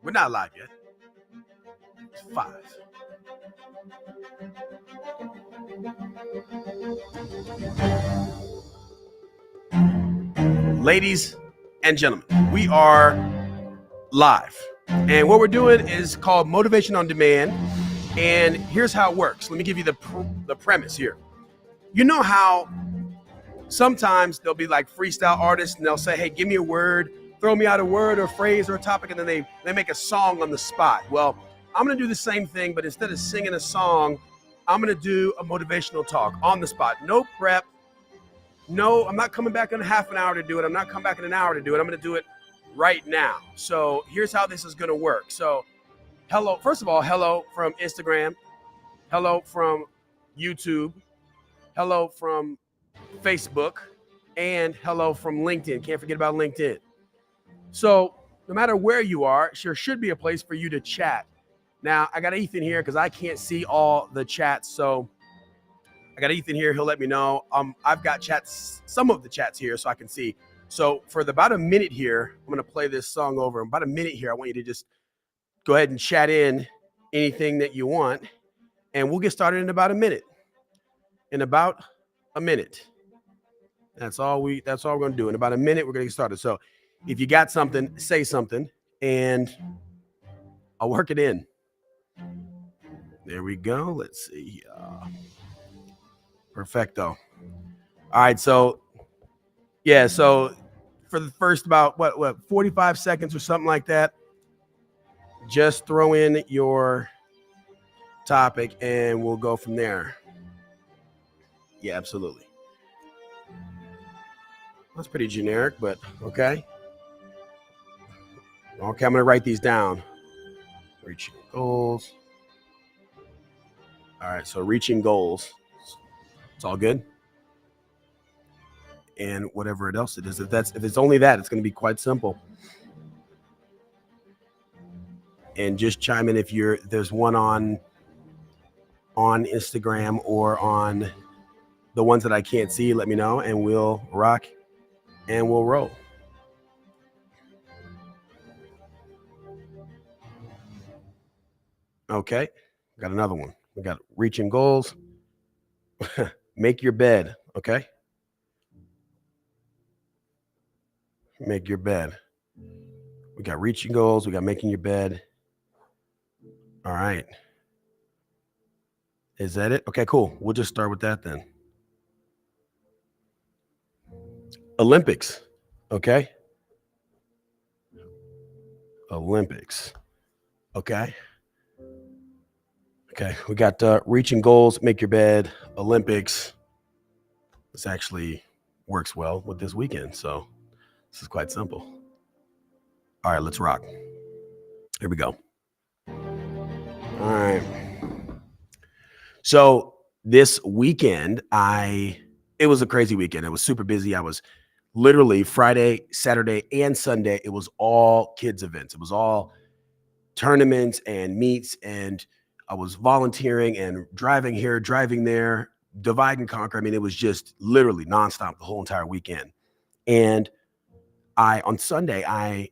We're not live yet. It's 5. Ladies and gentlemen, we are live. And what we're doing is called Motivation on Demand. And here's how it works. Let me give you the premise here. You know how sometimes there'll be like freestyle artists and they'll say, hey, give me a word, throw me out a word or a phrase or a topic, and then they make a song on the spot. Well, I'm going to do the same thing, but instead of singing a song, I'm going to do a motivational talk on the spot. No prep. No, I'm not coming back in half an hour to do it. I'm not coming back in an hour to do it. I'm going to do it right now. So here's how this is going to work. So hello, first of all, hello from Instagram. Hello from YouTube. Hello from Facebook. And hello from LinkedIn. Can't forget about LinkedIn. So no matter where you are, there should be a place for you to chat. Now, I got Ethan here because I can't see all the chats. So I got Ethan here. He'll let me know. I've got chats, some of the chats here so I can see. So for about a minute here, I'm going to play this song over. About a minute here, I want you to just go ahead and chat in anything that you want. And we'll get started in about a minute. In about a minute. That's all we're going to do. In about a minute, we're going to get started. So if you got something, say something, and I'll work it in. There we go. Let's see. Perfecto. All right. So, yeah. So for the first about, 45 seconds or something like that, just throw in your topic and we'll go from there. Yeah, absolutely. That's pretty generic, but okay. Okay, I'm going to write these down. Reaching goals. All right, so reaching goals. It's all good. And whatever else it is, if it's only that, it's going to be quite simple. And just chime in if there's one on Instagram or on the ones that I can't see, let me know and we'll rock and we'll roll. Okay, got another one. We got reaching goals. Make your bed, okay? Make your bed. We got reaching goals. We got making your bed. All right. Is that it? Okay, cool. We'll just start with that then. Olympics, okay? Olympics, okay? Okay, we got reaching goals, make your bed, Olympics. This actually works well with this weekend, so this is quite simple. All right, let's rock. Here we go. All right. So this weekend, it was a crazy weekend. It was super busy. I was literally Friday, Saturday, and Sunday. It was all kids events. It was all tournaments and meets, and I was volunteering and driving here, driving there, divide and conquer. I mean, it was just literally nonstop the whole entire weekend. And on Sunday, I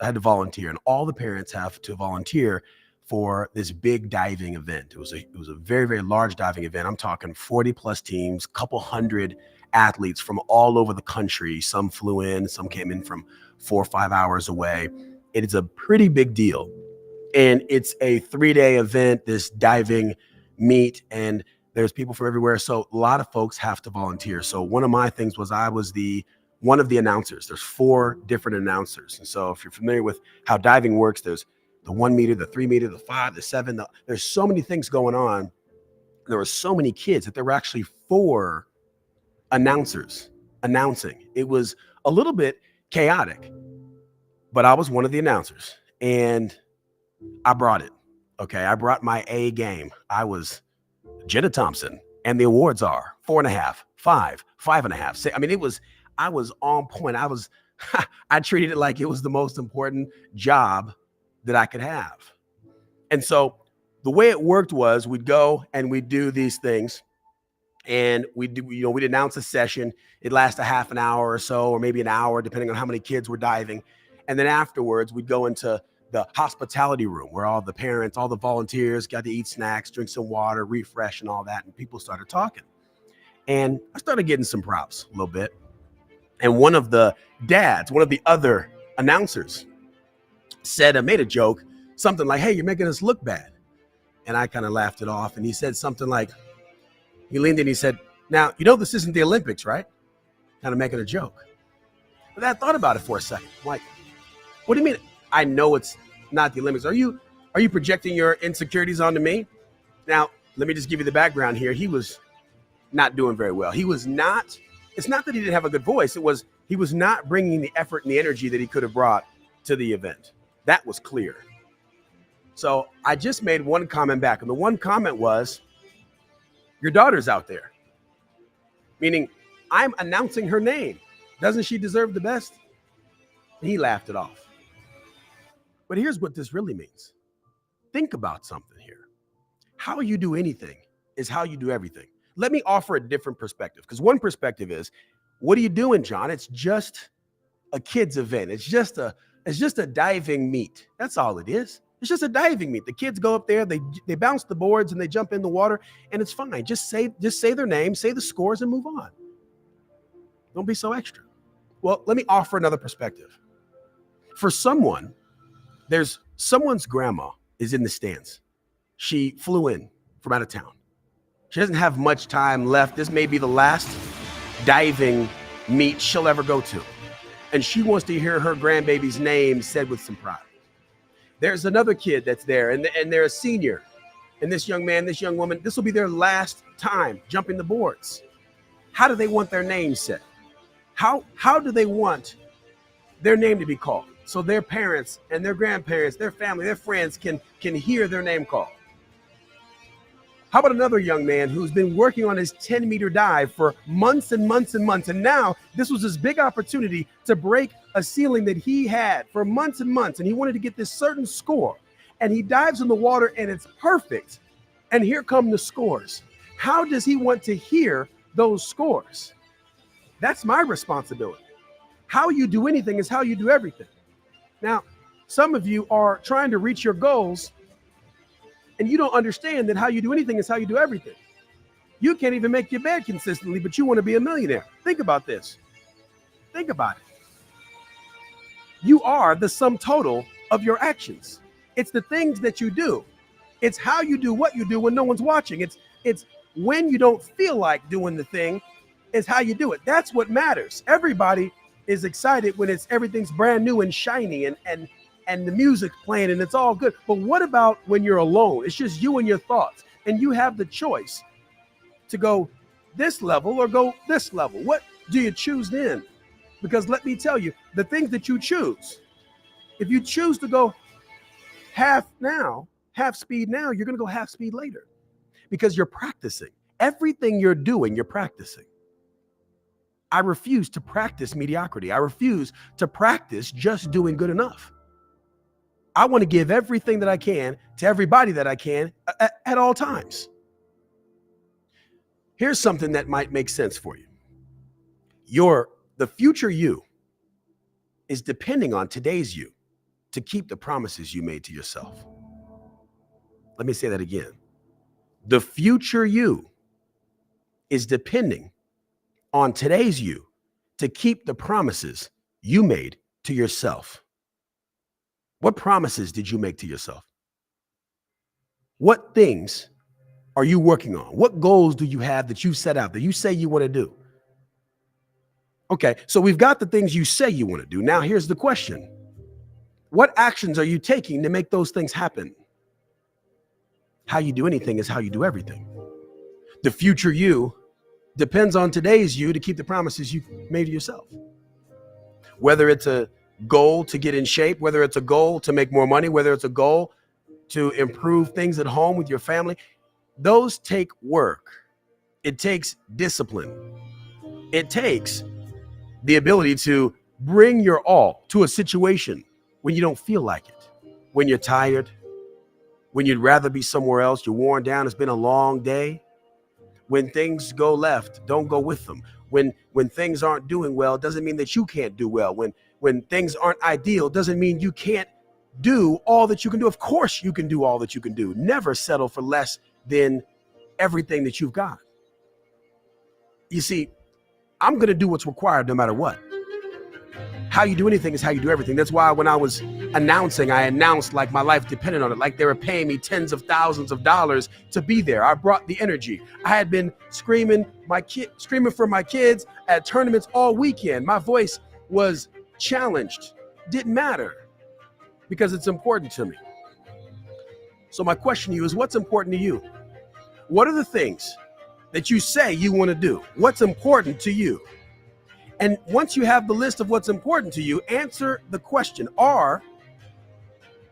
had to volunteer, and all the parents have to volunteer for this big diving event. It was a very, very large diving event. I'm talking 40 plus teams, couple hundred athletes from all over the country. Some flew in, some came in from 4 or 5 hours away. It is a pretty big deal. And it's a 3-day event, this diving meet, and there's people from everywhere. So a lot of folks have to volunteer. So one of my things was I was one of the announcers. There's 4 different announcers. And so if you're familiar with how diving works, there's the 1 meter, the 3 meter, the 5, the 7. There's so many things going on. There were so many kids that there were actually 4 announcers announcing. It was a little bit chaotic, but I was one of the announcers and I brought it. Okay. I brought my A game. I was Jenna Thompson, and the awards are 4.5, 5, 5.5, 6. I mean, I was on point. I treated it like it was the most important job that I could have. And so the way it worked was we'd go and we'd do these things, and we'd announce a session. It'd last a half an hour or so, or maybe an hour, depending on how many kids were diving. And then afterwards, we'd go into the hospitality room where all the parents, all the volunteers got to eat snacks, drink some water, refresh and all that. And people started talking. And I started getting some props a little bit. And one of the dads, one of the other announcers made a joke, something like, "Hey, you're making us look bad." And I kind of laughed it off. And he said something like, he leaned in, he said, "Now, you know this isn't the Olympics, right?" Kind of making a joke. But I thought about it for a second. I'm like, what do you mean? I know it's not the Olympics. Are you projecting your insecurities onto me? Now, let me just give you the background here. He was not doing very well. He was not, it's not that he didn't have a good voice. It was, he was not bringing the effort and the energy that he could have brought to the event. That was clear. So I just made one comment back. And the one comment was, "Your daughter's out there." Meaning, I'm announcing her name. Doesn't she deserve the best? And he laughed it off. But here's what this really means. Think about something here. How you do anything is how you do everything. Let me offer a different perspective, because one perspective is, what are you doing, John? It's just a kid's event. It's just a diving meet. That's all it is. It's just a diving meet. The kids go up there, they bounce the boards and they jump in the water, and it's fine. Just say their name, say the scores, and move on. Don't be so extra. Well, let me offer another perspective. For someone, there's someone's grandma is in the stands. She flew in from out of town. She doesn't have much time left. This may be the last diving meet she'll ever go to. And she wants to hear her grandbaby's name said with some pride. There's another kid that's there, and they're a senior. And this young man, this young woman, this will be their last time jumping the boards. How do they want their name said? How do they want their name to be called so their parents and their grandparents, their family, their friends can hear their name called? How about another young man who's been working on his 10-meter dive for months and months and months, and now this was his big opportunity to break a ceiling that he had for months and months, and he wanted to get this certain score, and he dives in the water and it's perfect, and here come the scores. How does he want to hear those scores? That's my responsibility. How you do anything is how you do everything. Now, some of you are trying to reach your goals and you don't understand that how you do anything is how you do everything. You can't even make your bed consistently, but you want to be a millionaire. Think about this. Think about it. You are the sum total of your actions. It's the things that you do. It's how you do what you do when no one's watching. It's when you don't feel like doing the thing is how you do it. That's what matters. Everybody is excited when everything's brand new and shiny and the music's playing and it's all good. But what about when you're alone? It's just you and your thoughts, and you have the choice to go this level or go this level. What do you choose then? Because let me tell you, the things that you choose, if you choose to go half speed now, you're going to go half speed later because you're practicing. Everything you're doing, you're practicing. I refuse to practice mediocrity. I refuse to practice just doing good enough. I want to give everything that I can to everybody that I can at all times. Here's something that might make sense for you. The future you is depending on today's you to keep the promises you made to yourself. Let me say that again. The future you is depending on today's you to keep the promises you made to yourself. What promises did you make to yourself? What things are you working on? What goals do you have that you set out that you say you want to do? Okay, so we've got the things you say you want to do. Now here's the question. What actions are you taking to make those things happen? How you do anything is how you do everything. The future you depends on today's you to keep the promises you made to yourself. Whether it's a goal to get in shape, whether it's a goal to make more money, whether it's a goal to improve things at home with your family, those take work. It takes discipline. It takes the ability to bring your all to a situation when you don't feel like it, when you're tired, when you'd rather be somewhere else, you're worn down, it's been a long day. When things go left, don't go with them. When things aren't doing well, doesn't mean that you can't do well. When things aren't ideal, doesn't mean you can't do all that you can do. Of course, you can do all that you can do. Never settle for less than everything that you've got. You see, I'm going to do what's required no matter what. How you do anything is how you do everything. That's why when I was announcing, I announced like my life depended on it, like they were paying me tens of thousands of dollars to be there. I brought the energy. I had been screaming for my kids at tournaments all weekend. My voice was challenged. Didn't matter because it's important to me. So my question to you is, what's important to you? What are the things that you say you want to do? What's important to you? And once you have the list of what's important to you, answer the question, are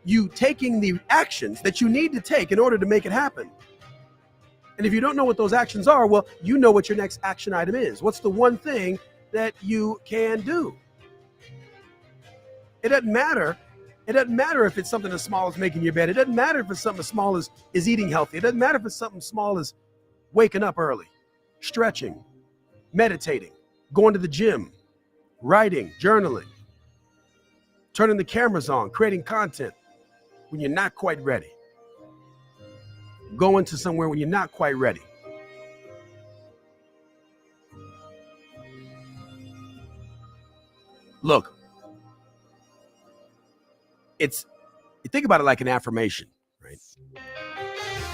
you taking the actions that you need to take in order to make it happen? And if you don't know what those actions are, well, you know what your next action item is. What's the one thing that you can do? It doesn't matter. It doesn't matter if it's something as small as making your bed. It doesn't matter if it's something as small as eating healthy. It doesn't matter if it's something small as waking up early, stretching, meditating, going to the gym, writing, journaling, turning the cameras on, creating content when you're not quite ready, going to somewhere when you're not quite ready. Look, you think about it like an affirmation, right?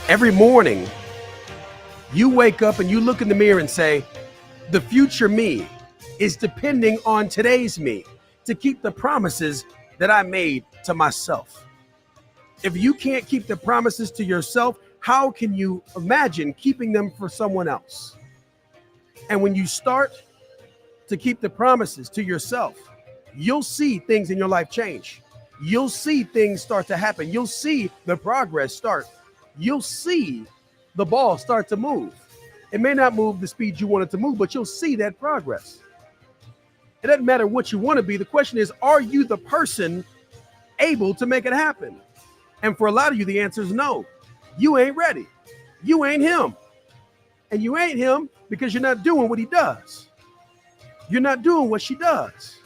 Every morning, you wake up and you look in the mirror and say, the future me is depending on today's me to keep the promises that I made to myself. If you can't keep the promises to yourself, how can you imagine keeping them for someone else? And when you start to keep the promises to yourself, you'll see things in your life change. You'll see things start to happen. You'll see the progress start. You'll see the ball start to move. It may not move the speed you want it to move, but you'll see that progress. It doesn't matter what you want to be. The question is, are you the person able to make it happen? And for a lot of you, the answer is no. You ain't ready. You ain't him. And you ain't him because you're not doing what he does. You're not doing what she does.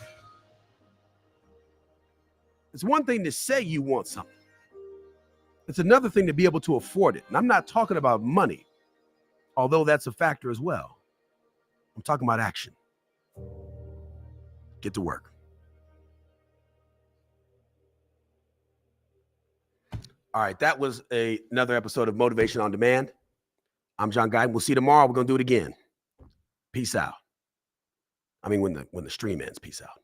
It's one thing to say you want something. It's another thing to be able to afford it. And I'm not talking about money, although that's a factor as well. I'm talking about action. Get to work. All right, that was another episode of Motivation on Demand. I'm John Guy. We'll see you tomorrow. We're going to do it again. Peace out. I mean, when the stream ends, peace out.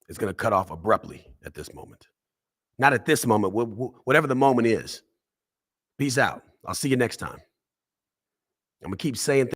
It's going to cut off abruptly at this moment. Not at this moment, whatever the moment is. Peace out. I'll see you next time. I'm going to keep saying things.